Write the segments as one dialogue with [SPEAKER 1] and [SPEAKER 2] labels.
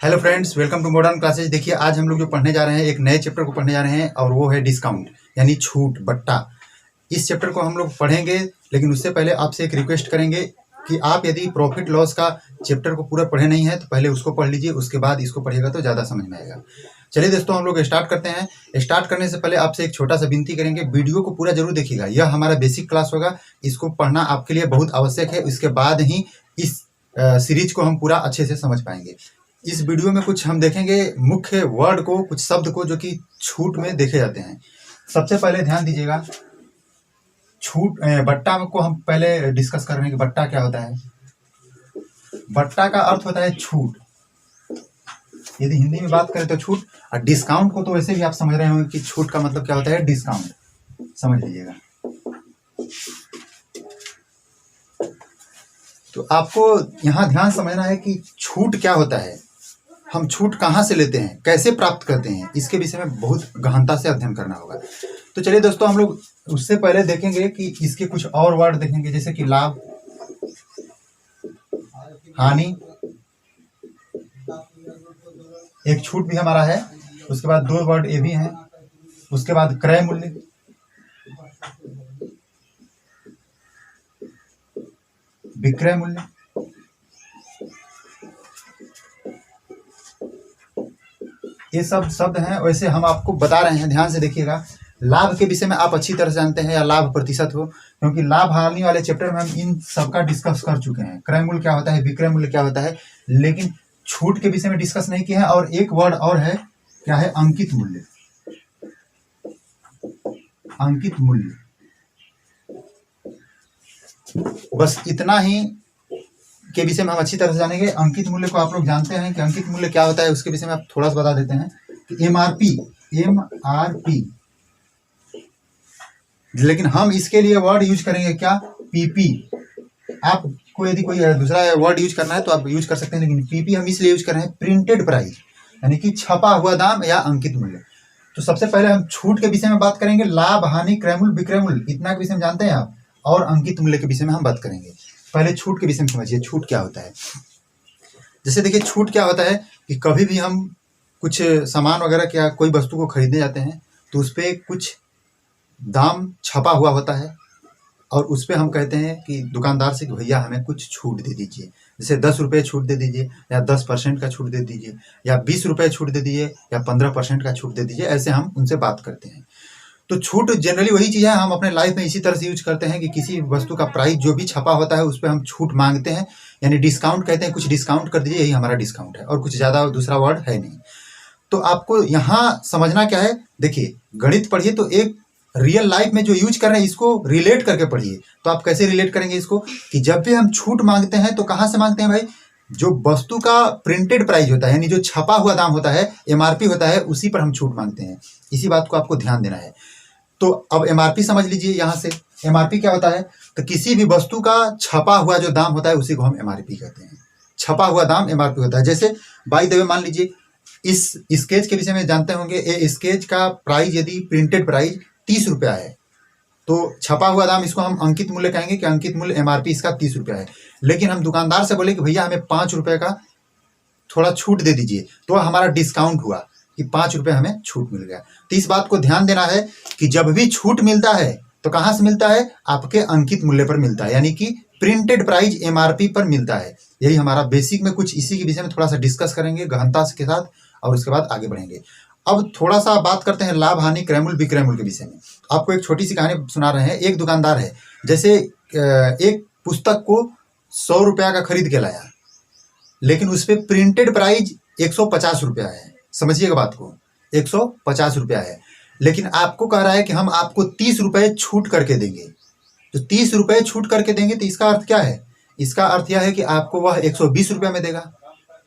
[SPEAKER 1] Hello friends, welcome to modern classes. देखिए, आज हम लोग जो पढ़ने जा रहे हैं एक नए चैप्टर को पढ़ने जा रहे हैं और वो है डिस्काउंट यानी छूट बट्टा। इस चैप्टर को हम लोग पढ़ेंगे, लेकिन उससे पहले आपसे एक रिक्वेस्ट करेंगे कि आप यदि प्रॉफिट लॉस का चैप्टर को पूरा पढ़े नहीं है तो पहले उसको पढ़ लीजिए, उसके बाद इसको पढ़िएगा तो ज़्यादा समझ में आएगा। चलिए दोस्तों, हम लोग स्टार्ट करते हैं। स्टार्ट करने से पहले आपसे एक छोटा सा विनती करेंगे, वीडियो को पूरा जरूर देखिएगा। यह हमारा बेसिक क्लास होगा, इसको पढ़ना आपके लिए बहुत आवश्यक है। इसके बाद ही इस सीरीज को हम पूरा अच्छे से समझ पाएंगे। इस वीडियो में कुछ हम देखेंगे मुख्य वर्ड को, कुछ शब्द को जो कि छूट में देखे जाते हैं। सबसे पहले ध्यान दीजिएगा, छूट बट्टा को हम पहले डिस्कस कर रहे हैं कि बट्टा क्या होता है। बट्टा का अर्थ होता है छूट, यदि हिंदी में बात करें तो छूट। और डिस्काउंट को तो वैसे भी आप समझ रहे होंगे कि छूट का मतलब क्या होता है, डिस्काउंट। समझ लीजिएगा। तो आपको यहाँ ध्यान समझना है कि छूट क्या होता है, हम छूट कहाँ से लेते हैं, कैसे प्राप्त करते हैं, इसके विषय में बहुत गहनता से अध्ययन करना होगा। तो चलिए दोस्तों, हम लोग उससे पहले देखेंगे कि इसके कुछ और वर्ड देखेंगे, जैसे कि लाभ, हानि, एक छूट भी हमारा है। उसके बाद दो वर्ड ये भी हैं। उसके बाद क्रय मूल्य, विक्रय मूल्य, ये सब शब्द हैं। वैसे हम आपको बता रहे हैं, ध्यान से देखिएगा। लाभ के विषय में आप अच्छी तरह से जानते हैं, या लाभ प्रतिशत हो, क्योंकि लाभ हानि वाले चैप्टर में हम इन सब का डिस्कस कर चुके हैं। क्रय मूल्य क्या होता है, विक्रय मूल्य क्या होता है, लेकिन छूट के विषय में डिस्कस नहीं किए हैं। और एक वर्ड और है, क्या है, अंकित मूल्य। अंकित मूल्य, बस इतना ही के विषय में हम अच्छी तरह से जानेंगे। अंकित मूल्य को आप लोग जानते हैं कि अंकित मूल्य क्या होता है, उसके विषय में आप थोड़ा सा बता देते हैं कि एमआरपी, लेकिन हम इसके लिए वर्ड यूज करेंगे क्या, पीपी। आपको यदि कोई दूसरा वर्ड यूज करना है तो आप यूज कर सकते हैं, लेकिन पीपी हम इसलिए यूज कर रहे हैं, प्रिंटेड प्राइस, यानी कि छपा हुआ दाम या अंकित मूल्य। तो सबसे पहले हम छूट के विषय में बात करेंगे। लाभ, हानि, क्रय मूल्य, विक्रय मूल्य, इतना के विषय में जानते हैं आप, और अंकित मूल्य के विषय में हम बात करेंगे। पहले छूट के विषय में समझिए, छूट क्या होता है। जैसे देखिए, छूट क्या होता है कि कभी भी हम कुछ सामान वगैरह क्या कोई वस्तु को खरीदने जाते हैं तो उस पर कुछ दाम छपा हुआ होता है, और उस पर हम कहते हैं कि दुकानदार से कि भैया हमें कुछ छूट दे दीजिए। जैसे 10 रुपये छूट दे दीजिए, या 10% का छूट दे दीजिए, या 20 रुपये छूट दे दीजिए, या 15% का छूट दे दीजिए। ऐसे हम उनसे बात करते हैं। तो छूट जनरली वही चीज़ है, हम अपने लाइफ में इसी तरह से यूज करते हैं कि किसी वस्तु का प्राइस जो भी छपा होता है उस पर हम छूट मांगते हैं, यानी डिस्काउंट कहते हैं। कुछ डिस्काउंट कर दीजिए, यही हमारा डिस्काउंट है, और कुछ ज़्यादा दूसरा वर्ड है नहीं। तो आपको यहाँ समझना क्या है, देखिए, गणित पढ़िए तो एक रियल लाइफ में जो यूज कर रहे हैं इसको रिलेट करके पढ़िए। तो आप कैसे रिलेट करेंगे इसको, कि जब भी हम छूट मांगते हैं तो कहाँ से मांगते हैं भाई, जो वस्तु का प्रिंटेड प्राइस होता है, यानी जो छपा हुआ दाम होता है, एमआरपी होता है, उसी पर हम छूट मांगते हैं। इसी बात को आपको ध्यान देना है। तो अब एमआरपी समझ लीजिए। यहाँ से एमआरपी क्या होता है, तो किसी भी वस्तु का छपा हुआ जो दाम होता है उसी को हम एमआरपी कहते हैं। छपा हुआ दाम एमआरपी होता है। जैसे बाय द वे मान लीजिए, इस स्केच के विषय में जानते होंगे, ये स्केच का प्राइस यदि प्रिंटेड प्राइस 30 रुपया है तो छपा हुआ दाम इसको हम अंकित मूल्य कहेंगे कि अंकित मूल्य एमआरपी इसका 30 रुपया है। लेकिन हम दुकानदार से बोले कि भैया हमें 5 रुपये का थोड़ा छूट दे दीजिए, तो हमारा डिस्काउंट हुआ कि 5 रुपये हमें छूट मिल गया। तो इस बात को ध्यान देना है कि जब भी छूट मिलता है तो कहाँ से मिलता है, आपके अंकित मूल्य पर मिलता है, यानी कि प्रिंटेड प्राइस एमआरपी पर मिलता है। यही हमारा बेसिक में कुछ इसी के विषय में थोड़ा सा डिस्कस करेंगे गहनता के साथ, और उसके बाद आगे बढ़ेंगे। अब थोड़ा सा बात करते हैं लाभ, हानि, क्रय मूल्य, विक्रय मूल्य के विषय में। आपको एक छोटी सी कहानी सुना रहे हैं। एक दुकानदार है, जैसे एक पुस्तक को 100 रुपया का खरीद के लाया, लेकिन उस पर प्रिंटेड प्राइस 150 रुपया है। समझिएगा बात को, 150 रुपया है, लेकिन आपको कह रहा है कि हम आपको 30 रुपये छूट करके देंगे। तो 30 रुपये छूट करके देंगे, तो इसका अर्थ क्या है, इसका अर्थ यह है कि आपको वह 120 रुपया में देगा।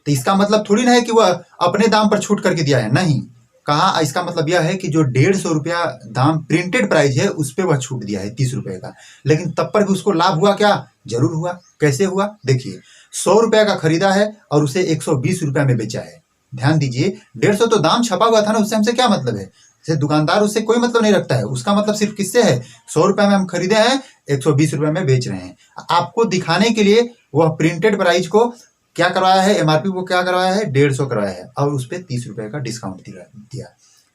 [SPEAKER 1] तो इसका मतलब थोड़ी ना है कि वह अपने दाम पर छूट करके दिया है, नहीं। कहा, इसका मतलब यह है कि जो 150 रुपया दाम प्रिंटेड प्राइस है उस पर वह छूट दिया है 30 रुपये का, लेकिन तब पर भी उसको लाभ हुआ क्या, जरूर हुआ। कैसे हुआ, देखिए, 100 रुपया का खरीदा है और उसे 120 रुपया में बेचा है। ध्यान दीजिए, 150 तो दाम छपा हुआ था ना, उससे हमसे क्या मतलब है, दुकानदार उससे कोई मतलब नहीं रखता है। उसका मतलब सिर्फ किससे है, 100 रुपये में हम खरीदे हैं, 120 रुपये में बेच रहे हैं। आपको दिखाने के लिए वह प्रिंटेड प्राइस को क्या करवाया है, एमआरपी को क्या करवाया है, 150 करवाया है और उस पर 30 रुपये का डिस्काउंट दिया।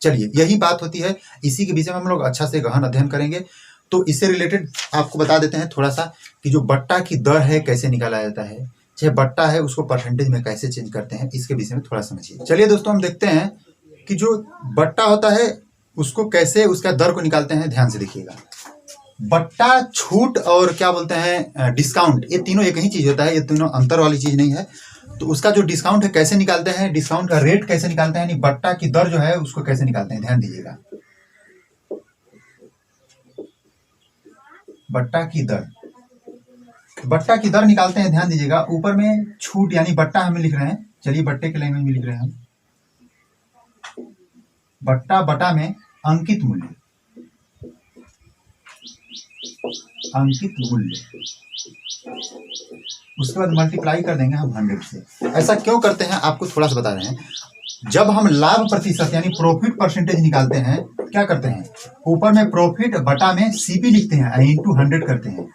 [SPEAKER 1] चलिए यही बात होती है, इसी के विषय में हम लोग अच्छा से गहन अध्ययन करेंगे। तो इससे रिलेटेड आपको बता देते हैं थोड़ा सा कि जो बट्टा की दर है कैसे निकाला जाता है, चाहे बट्टा है उसको परसेंटेज में कैसे चेंज करते हैं, इसके विषय में थोड़ा समझिए। चलिए दोस्तों, हम देखते हैं कि जो बट्टा होता है उसको कैसे उसका दर को निकालते हैं। ध्यान से देखिएगा, बट्टा, छूट और क्या बोलते हैं डिस्काउंट, ये तीनों एक ही चीज होता है, ये तीनों अंतर वाली चीज नहीं है। तो उसका जो डिस्काउंट है कैसे निकालते हैं, डिस्काउंट का रेट कैसे निकालते हैं, यानी बट्टा की दर जो है उसको कैसे निकालते हैं, ध्यान दीजिएगा। बट्टा की दर निकालते हैं, ध्यान दीजिएगा। ऊपर में छूट यानी बट्टा हमें लिख रहे हैं, चलिए बट्टे के लैंग्वेज में लिख रहे हैं हम, बट्टा बटा में अंकित मूल्य, उसके बाद मल्टीप्लाई कर देंगे हम 100 से। ऐसा क्यों करते हैं आपको थोड़ा सा बता रहे हैं। जब हम लाभ प्रतिशत यानी प्रॉफिट परसेंटेज निकालते हैं, क्या करते हैं, ऊपर में प्रॉफिट बटा में सीपी लिखते हैं, इंटू 100 करते हैं।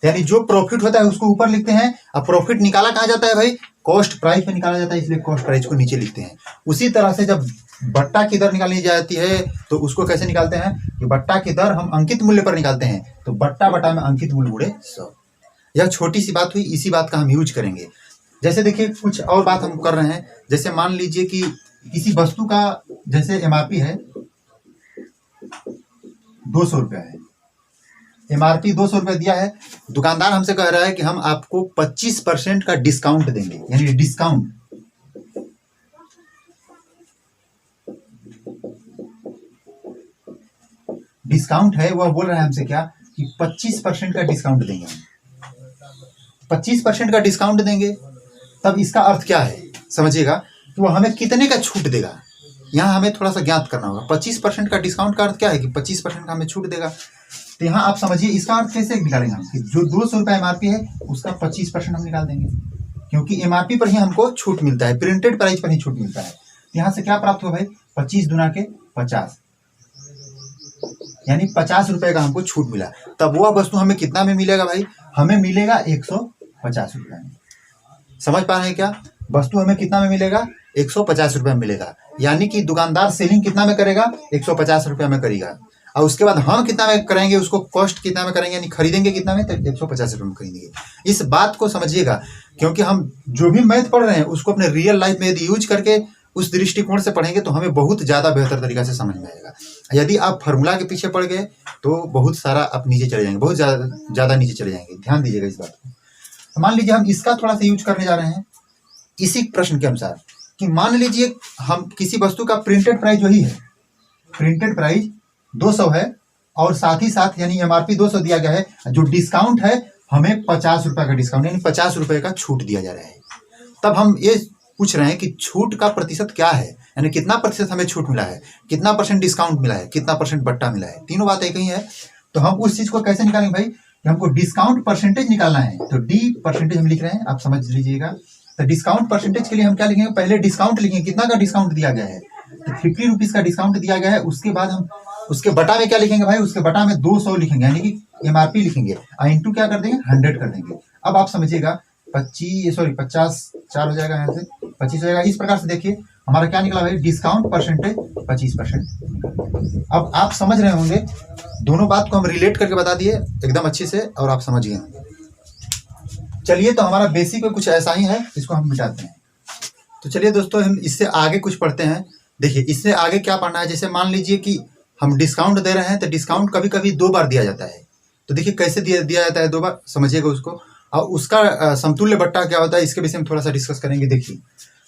[SPEAKER 1] यानी जो प्रॉफिट होता है उसको ऊपर लिखते हैं, और प्रॉफिट निकाला कहाँ जाता है भाई, कॉस्ट प्राइस पे निकाला जाता है, इसलिए कॉस्ट प्राइस को नीचे लिखते हैं। उसी तरह से जब बट्टा की दर निकाली जाती है तो उसको कैसे निकालते हैं कि बट्टा की दर हम अंकित मूल्य पर निकालते हैं, तो बट्टा बटा में अंकित मूल्य गुणे 100। यह छोटी सी बात हुई, इसी बात का हम यूज करेंगे। जैसे देखिए कुछ और बात हम कर रहे हैं, जैसे मान लीजिए कि किसी वस्तु का जैसे एमआरपी है 200 रुपया है, एमआरपी 200 रुपया दिया है, दुकानदार हमसे कह रहा है कि हम आपको 25% का डिस्काउंट देंगे, यानी डिस्काउंट है, वह बोल रहा है हमसे क्या कि 25% का डिस्काउंट देंगे। 25% का डिस्काउंट देंगे, तब इसका अर्थ क्या है समझिएगा, कि वो हमें कितने का छूट देगा, यहाँ हमें थोड़ा सा ज्ञात करना होगा। 25% का डिस्काउंट का अर्थ क्या है कि 25% का हमें छूट देगा। तो यहाँ आप समझिए इसका अर्थ कैसे निकालेंगे हम, कि जो 200 रुपया एमआरपी है उसका 25% हम निकाल देंगे, क्योंकि एमआरपी पर ही हमको छूट मिलता है, प्रिंटेड प्राइस पर ही छूट मिलता है। यहाँ से क्या प्राप्त हुआ भाई, 25 दूना के 50, यानी 50 रुपए का हमको छूट मिला। तब वह वस्तु हमें कितना में मिलेगा भाई, हमें मिलेगा 150 रुपये में। समझ पा रहे हैं क्या, वस्तु हमें कितना में मिलेगा, 150 रुपये में मिलेगा। यानी कि दुकानदार सेलिंग कितना में करेगा, 150 रुपये में करेगा, और उसके बाद हम कितना में करेंगे, उसको कॉस्ट कितना में करेंगे, यानी खरीदेंगे कितना में, तो 150 रुपये में खरीदेंगे। इस बात को समझिएगा, क्योंकि हम जो भी मैथ पढ़ रहे हैं उसको अपने रियल लाइफ में यदि यूज करके उस दृष्टिकोण से पढ़ेंगे तो हमें बहुत ज़्यादा बेहतर तरीका से समझ में आएगा। यदि आप फार्मूला के पीछे पड़ गए तो बहुत सारा आप नीचे चले जाएंगे, बहुत ज़्यादा नीचे चले जाएंगे। ध्यान दीजिएगा इस बात को। तो मान लीजिए हम इसका थोड़ा सा यूज करने जा रहे हैं इसी प्रश्न के अनुसार, कि मान लीजिए हम किसी वस्तु का प्रिंटेड प्राइस वही है, प्रिंटेड प्राइस 200 है, और साथ ही साथ यानी एमआरपी 200 दिया गया है, जो डिस्काउंट है हमें 50 रुपये का डिस्काउंट यानी 50 रुपये का छूट दिया जा रहा है। तब हम ये पूछ रहे हैं कि छूट का प्रतिशत क्या है, यानी कितना प्रतिशत हमें छूट मिला है, कितना परसेंट डिस्काउंट मिला है, कितना परसेंट बट्टा मिला है, तीनों बात एक ही है। तो हम उस चीज को कैसे निकालेंगे भाई, कि हमको डिस्काउंट परसेंटेज निकालना है, तो डी परसेंटेज हम लिख रहे हैं, आप समझ लीजिएगा। तो डिस्काउंट परसेंटेज के लिए हम क्या लिखेंगे, पहले डिस्काउंट लिखेंगे, कितना का डिस्काउंट दिया गया है, तो 50 रुपीज का डिस्काउंट दिया गया है। उसके बाद हम उसके बटा में क्या लिखेंगे भाई, उसके बटा में 200 लिखेंगे, यानी कि एमआरपी लिखेंगे, इंटू क्या कर देंगे 100 कर देंगे। अब आप समझिएगा 50 4 हो जाएगा, यहाँ से 25 हो जाएगा। इस प्रकार से देखिए हमारा क्या निकला भाई, डिस्काउंट परसेंटेज 25%। अब आप समझ रहे होंगे, दोनों बात को हम रिलेट करके बता दिए एकदम अच्छे से, और आप समझ गए होंगे। चलिए, तो हमारा बेसिक कुछ ऐसा ही है, इसको हम मिटाते हैं। तो चलिए दोस्तों, हम इससे आगे कुछ पढ़ते हैं। देखिए इससे आगे क्या पढ़ना है, जैसे मान लीजिए कि हम डिस्काउंट दे रहे हैं, तो डिस्काउंट कभी कभी 2 बार दिया जाता है। तो देखिए कैसे दिया जाता है 2 बार, समझिएगा उसको। और उसका समतुल्य बट्टा क्या होता है, इसके विषय में थोड़ा सा डिस्कस करेंगे। देखिए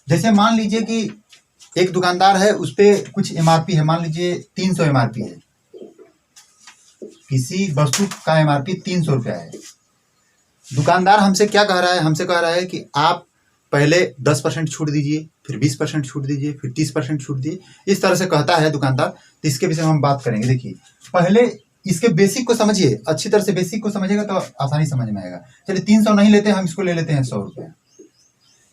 [SPEAKER 1] जैसे मान लीजिए कि एक दुकानदार है, उस पर कुछ एमआरपी है, मान लीजिए 300 एमआरपी है, किसी वस्तु का एमआरपी 300 रुपया है। दुकानदार हमसे क्या कह रहा है, हमसे कह रहा है कि आप पहले 10% छूट दीजिए, फिर 20% छूट दीजिए, फिर 30% छूट दीजिए, इस तरह से कहता है दुकानदार। तो इसके विषय में हम बात करेंगे। देखिए पहले इसके बेसिक को समझिए, अच्छी तरह से बेसिक को समझिएगा तो आसानी समझ में आएगा। चलिए 300 नहीं लेते, हम इसको ले लेते हैं 100 रुपया।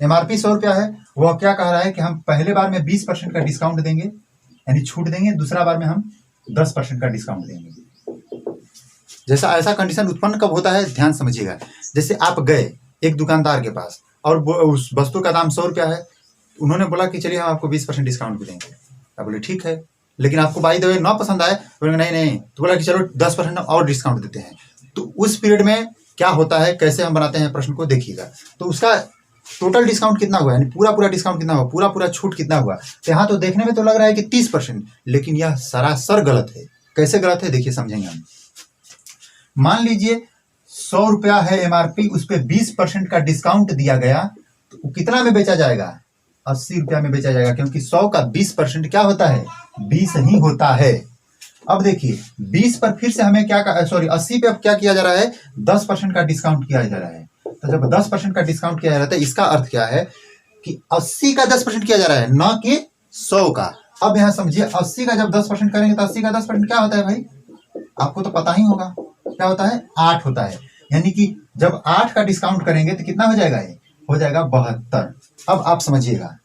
[SPEAKER 1] एमआरपी 100 रुपया है, वह क्या कह रहा है कि हम पहले बार में 20% का डिस्काउंट देंगे, यानी छूट देंगे, दूसरा बार में हम 10% का डिस्काउंट देंगे। जैसा ऐसा कंडीशन उत्पन्न कब होता है, ध्यान समझिएगा। जैसे आप गए एक दुकानदार के पास, और उस वस्तु का दाम 100 रुपया है, उन्होंने बोला कि चलिए हम आपको 20% डिस्काउंट भी देंगे। आप बोले ठीक है, लेकिन आपको बाई द वे ना पसंद आए, बोले नहीं, तो बोला कि चलो 10% और डिस्काउंट देते हैं। तो उस पीरियड में क्या होता है, कैसे हम बनाते हैं प्रश्न को देखिएगा। तो उसका टोटल डिस्काउंट कितना हुआ, यानी पूरा डिस्काउंट कितना हुआ, पूरा छूट कितना हुआ। तो यहाँ तो देखने में तो लग रहा है कि 30%, लेकिन यह सरासर गलत है। कैसे गलत है देखिए, समझेंगे हम। मान लीजिए 100 रुपया है एमआरपी, उस पर 20% का डिस्काउंट दिया गया, तो कितना में बेचा जाएगा, 80 रुपया में बेचा जाएगा, क्योंकि 100 का 20% क्या होता है, 20 ही होता है। अब देखिए 20 पर फिर से हमें क्या 80 पे अब क्या किया जा रहा है, 10% का डिस्काउंट किया जा रहा है। तो जब 10% का डिस्काउंट किया जा रहा है, इसका अर्थ क्या है कि 80 का 10% किया जा रहा है, न कि 100 का। अब यहाँ समझिए, 80 का जब 10% करेंगे तो 80 का 10% क्या होता है भाई, आपको तो पता ही होगा क्या होता है, 8 होता है। यानी कि जब 8 का डिस्काउंट करेंगे तो कितना हो जाएगा, ये हो जाएगा 72। अब आप समझिएगा,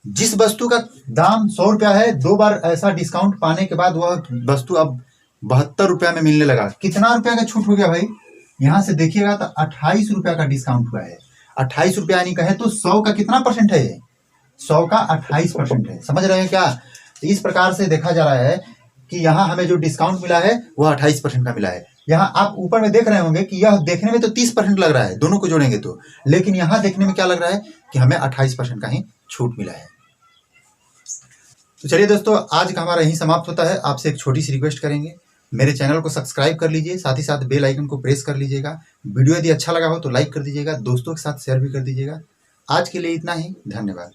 [SPEAKER 1] जिस वस्तु का दाम 100 रुपया है, 2 बार ऐसा डिस्काउंट पाने के बाद वह वस्तु अब 72 रुपया में मिलने लगा। कितना रुपया का छूट हो गया भाई, यहां से देखिएगा तो 28 रुपया का डिस्काउंट हुआ है। 28 रुपया यानी कहे तो 100 का कितना परसेंट है, 100 का 28% है। समझ रहे हैं क्या। तो इस प्रकार से देखा जा रहा है कि यहाँ हमें जो डिस्काउंट मिला है वह 28% का मिला है। यहाँ आप ऊपर में देख रहे होंगे कि यह देखने में तो 30% लग रहा है, दोनों को जोड़ेंगे तो, लेकिन यहाँ देखने में क्या लग रहा है कि हमें 28% का ही छूट मिला है। तो चलिए दोस्तों, आज का हमारा यही समाप्त होता है। आपसे एक छोटी सी रिक्वेस्ट करेंगे, मेरे चैनल को सब्सक्राइब कर लीजिए, साथ ही साथ बेल आइकन को प्रेस कर लीजिएगा। वीडियो यदि अच्छा लगा हो तो लाइक कर दीजिएगा, दोस्तों के साथ शेयर भी कर दीजिएगा। आज के लिए इतना ही, धन्यवाद।